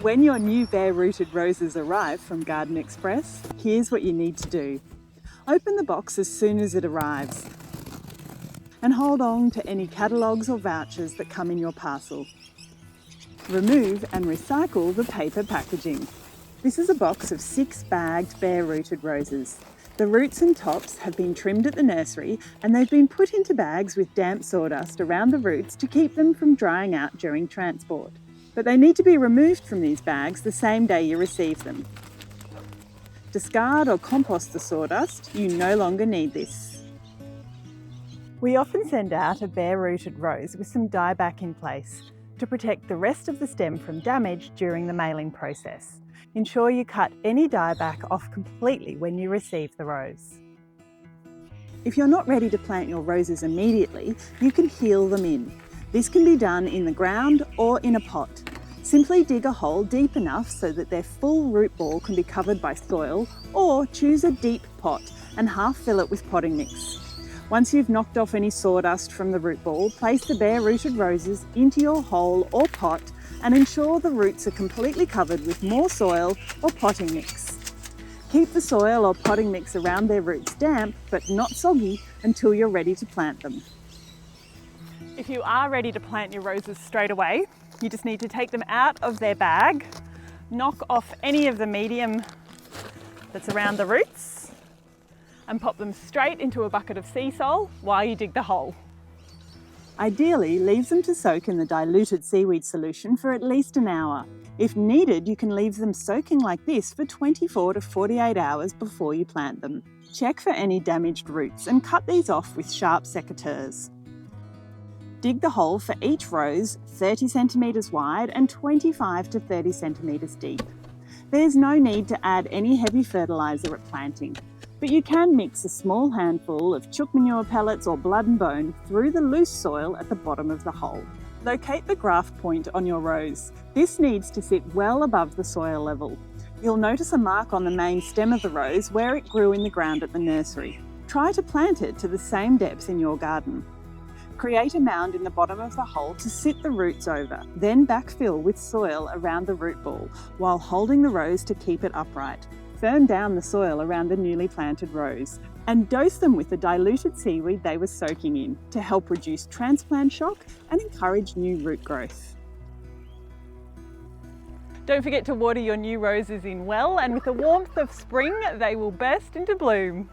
When your new bare-rooted roses arrive from Garden Express, here's what you need to do. Open the box as soon as it arrives and hold on to any catalogues or vouchers that come in your parcel. Remove and recycle the paper packaging. This is a box of 6 bagged bare-rooted roses. The roots and tops have been trimmed at the nursery and they've been put into bags with damp sawdust around the roots to keep them from drying out during transport. But they need to be removed from these bags the same day you receive them. Discard or compost the sawdust, you no longer need this. We often send out a bare-rooted rose with some dieback in place to protect the rest of the stem from damage during the mailing process. Ensure you cut any dieback off completely when you receive the rose. If you're not ready to plant your roses immediately, you can heel them in. This can be done in the ground or in a pot. Simply dig a hole deep enough so that their full root ball can be covered by soil, or choose a deep pot and half fill it with potting mix. Once you've knocked off any sawdust from the root ball, place the bare-rooted roses into your hole or pot and ensure the roots are completely covered with more soil or potting mix. Keep the soil or potting mix around their roots damp but not soggy until you're ready to plant them. If you are ready to plant your roses straight away, you just need to take them out of their bag, knock off any of the medium that's around the roots and pop them straight into a bucket of sea salt while you dig the hole. Ideally, leave them to soak in the diluted seaweed solution for at least an hour. If needed, you can leave them soaking like this for 24 to 48 hours before you plant them. Check for any damaged roots and cut these off with sharp secateurs. Dig the hole for each rose 30 centimetres wide and 25 to 30 centimetres deep. There's no need to add any heavy fertiliser at planting, but you can mix a small handful of chook manure pellets or blood and bone through the loose soil at the bottom of the hole. Locate the graft point on your rose. This needs to sit well above the soil level. You'll notice a mark on the main stem of the rose where it grew in the ground at the nursery. Try to plant it to the same depth in your garden. Create a mound in the bottom of the hole to sit the roots over, then backfill with soil around the root ball while holding the rose to keep it upright. Firm down the soil around the newly planted rose and dose them with the diluted seaweed they were soaking in to help reduce transplant shock and encourage new root growth. Don't forget to water your new roses in well, and with the warmth of spring, they will burst into bloom.